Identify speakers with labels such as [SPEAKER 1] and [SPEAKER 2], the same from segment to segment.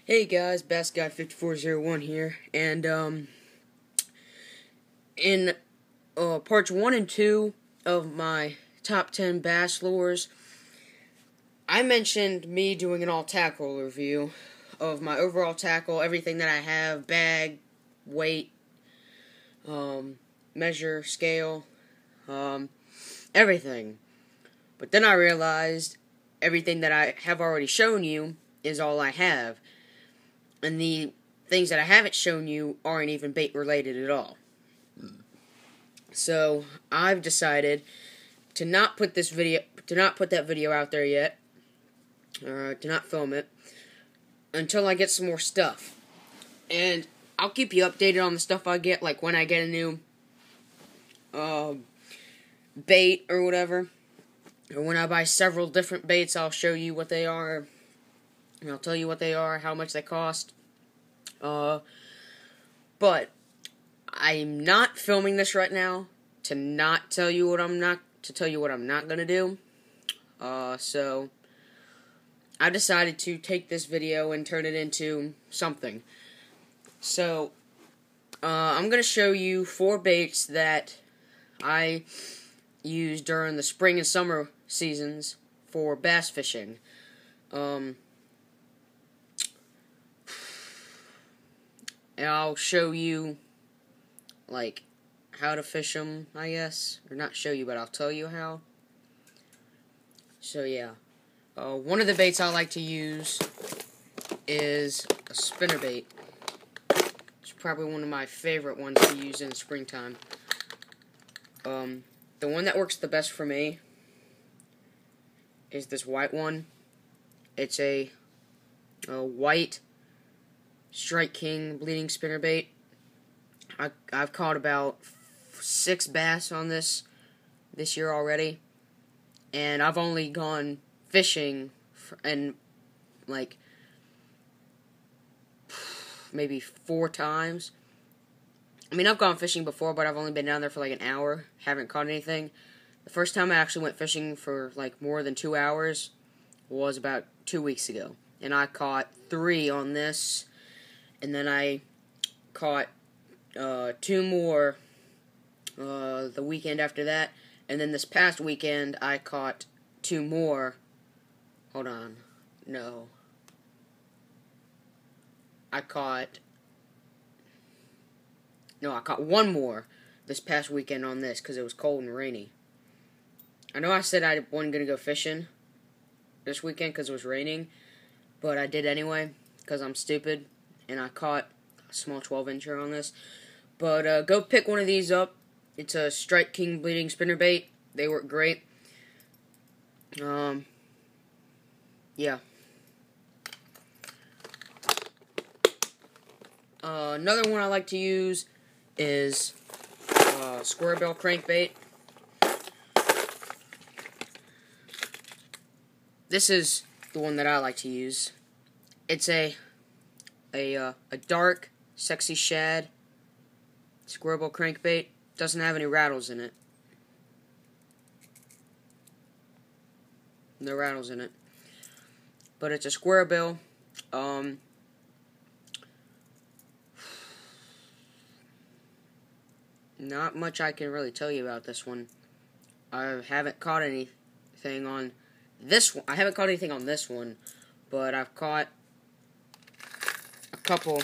[SPEAKER 1] Hey guys, BassGuy5401 here, and in parts 1 and 2 of my top 10 bass lures, I mentioned me doing an all tackle review of my overall tackle, everything that I have, bag, weight, measure, scale, everything. But then I realized everything that I have already shown you is all I have. And the things that I haven't shown you aren't even bait related at all. So I've decided to not put that video out there yet, to not film it until I get some more stuff. And I'll keep you updated on the stuff I get, like when I get a new bait or whatever, or when I buy several different baits. I'll show you what they are, and I'll tell you what they are, how much they cost. But I'm not filming this right now to tell you what I'm not gonna do. So I decided to take this video and turn it into something. So I'm gonna show you 4 baits that I use during the spring and summer seasons for bass fishing. And I'll show you, like, how to fish them, I guess. Or not show you, but I'll tell you how. So, yeah. One of the baits I like to use is a spinnerbait. It's probably one of my favorite ones to use in the springtime. The one that works the best for me is this white one. It's a white Strike King bleeding spinnerbait. I've caught about 6 bass on this year already, and I've only gone fishing and like maybe 4 times. I mean, I've gone fishing before, but I've only been down there for like an hour. Haven't caught anything. The first time I actually went fishing for like more than 2 hours was about 2 weeks ago, and I caught 3 on this. And then I caught 2 more the weekend after that. And then this past weekend, I caught 2 more. Hold on. No. I caught 1 more this past weekend on this because it was cold and rainy. I know I said I wasn't going to go fishing this weekend because it was raining, but I did anyway because I'm stupid. And I caught a small 12-incher on this. But go pick one of these up. It's a Strike King bleeding spinnerbait. They work great. Yeah. Another one I like to use is square bill crankbait. This is the one that I like to use. It's a dark, sexy shad square bill crankbait. Doesn't have any rattles in it. No rattles in it. But it's a square bill. Not much I can really tell you about this one. I haven't caught anything on this one. I haven't caught anything on this one, but I've caught a couple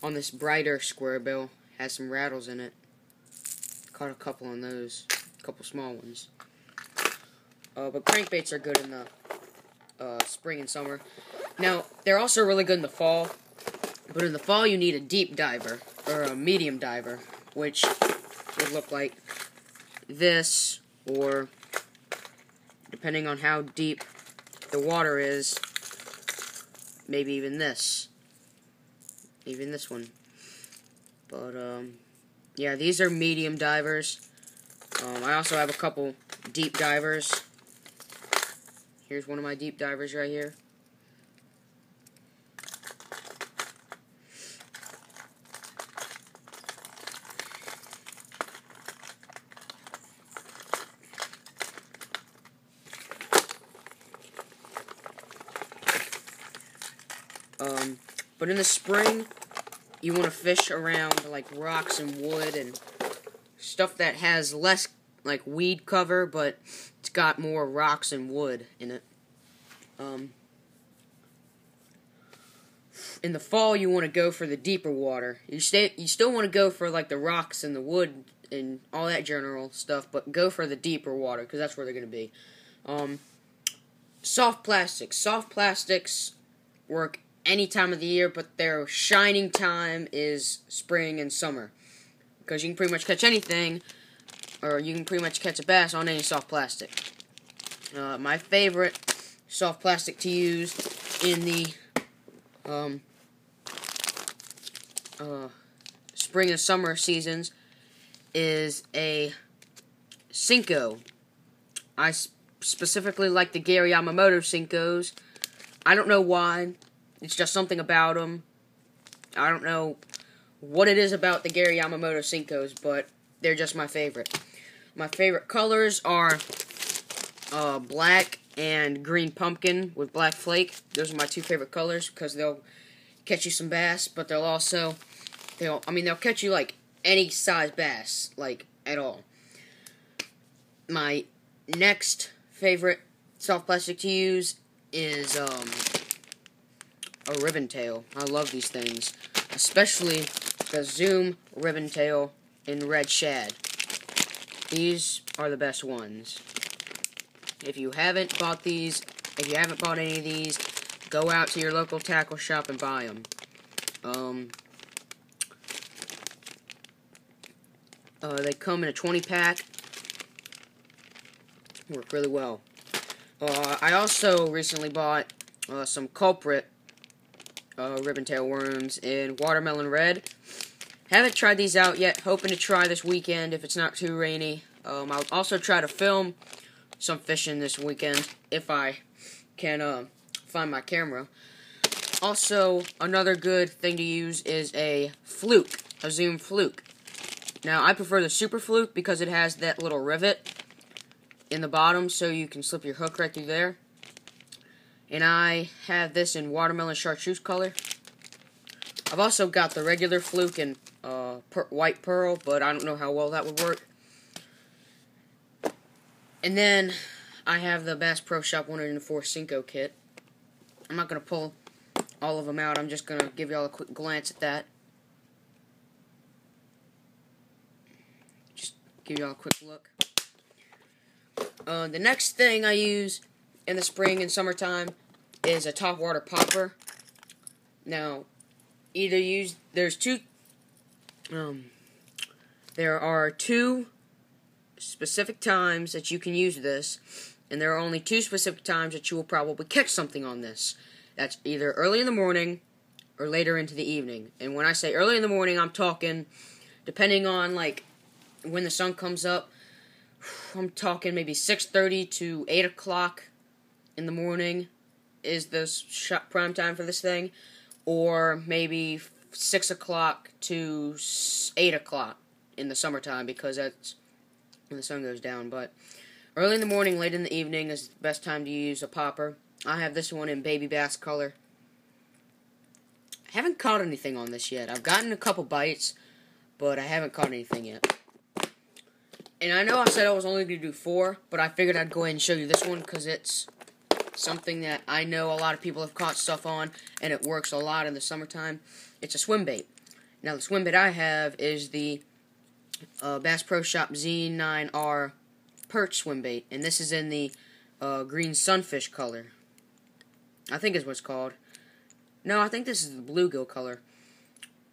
[SPEAKER 1] on this brighter square bill. Has some rattles in it. Caught a couple on those. A couple small ones. But crankbaits are good in the spring and summer. Now, they're also really good in the fall. But in the fall, you need a deep diver. Or a medium diver. Which would look like this. Or, depending on how deep the water is, maybe even this. Even this one. But, yeah, these are medium divers. I also have a couple deep divers. Here's one of my deep divers right here. But in the spring, you want to fish around like rocks and wood and stuff that has less like weed cover, but it's got more rocks and wood in it. In the fall, you want to go for the deeper water. You still want to go for like the rocks and the wood and all that general stuff, but go for the deeper water because that's where they're going to be. Soft plastics. Soft plastics work any time of the year, but their shining time is spring and summer because you can pretty much catch anything, or you can pretty much catch a bass on any soft plastic. My favorite soft plastic to use in the spring and summer seasons is a Senko. I specifically like the Gary Yamamoto Senkos. I don't know why. It's just something about them. I don't know what it is about the Gary Yamamoto Senkos, but they're just my favorite. My favorite colors are black and green pumpkin with black flake. Those are my two favorite colors because they'll catch you some bass, but they'll catch you like any size bass, like at all. My next favorite soft plastic to use is a ribbon tail. I love these things, especially the Zoom ribbon tail in red shad. These are the best ones. If you haven't bought any of these, go out to your local tackle shop and buy them. They come in a 20-pack. Work really well. I also recently bought some Culprit ribbon tail worms in watermelon red. Haven't tried these out yet. Hoping to try this weekend if it's not too rainy. I'll also try to film some fishing this weekend if I can find my camera. Also, another good thing to use is a fluke, a Zoom fluke. Now, I prefer the Super Fluke because it has that little rivet in the bottom so you can slip your hook right through there. And I have this in watermelon chartreuse color. I've also got the regular fluke in white pearl, but I don't know how well that would work. And then I have the Bass Pro Shop 104 Senko kit. I'm not going to pull all of them out. I'm just going to give y'all a quick glance at that. Just give y'all a quick look. The next thing I use in the spring and summertime is a topwater popper. Now, there are two specific times that you can use this, and there are only two specific times that you will probably catch something on this. That's either early in the morning or later into the evening. And when I say early in the morning, I'm talking, depending on like when the sun comes up, I'm talking maybe 6:30 to 8 o'clock in the morning is the prime time for this thing, or maybe 6 o'clock to 8 o'clock in the summertime because that's when the sun goes down. But early in the morning, late in the evening is the best time to use a popper. I have this one in baby bass color. I haven't caught anything on this yet. I've gotten a couple bites, but I haven't caught anything yet. And I know I said I was only going to do 4, but I figured I'd go ahead and show you this one because it's something that I know a lot of people have caught stuff on, and it works a lot in the summertime. It's a swim bait. Now, the swim bait I have is the Bass Pro Shop Z9R Perch swim bait, and this is in the green sunfish color. I think is what it's called. No, I think this is the bluegill color.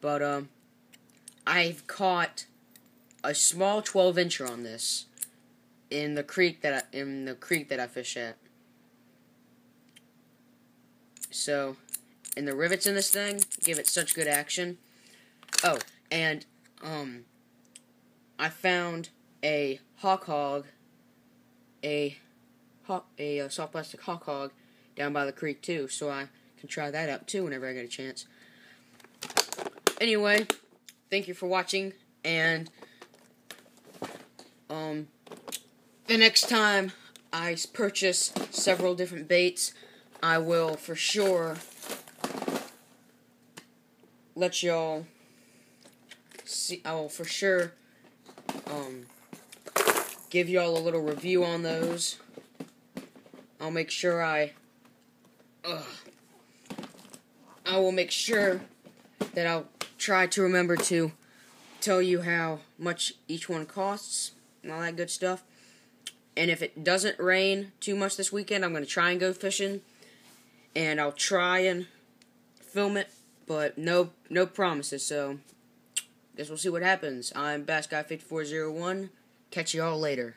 [SPEAKER 1] But I've caught a small 12-incher on this in the creek that I fish at. So, and the rivets in this thing give it such good action. Oh, and I found a hawk hog, a soft plastic hawk hog down by the creek too, so I can try that out too whenever I get a chance. Anyway, thank you for watching, and the next time I purchase several different baits, I will for sure let y'all see. I will for sure give y'all a little review on those. I'll make sure I will make sure that I'll try to remember to tell you how much each one costs and all that good stuff. And if it doesn't rain too much this weekend, I'm going to try and go fishing. And I'll try and film it, but no promises. So, guess we'll see what happens. I'm BassGuy5401. Catch you all later.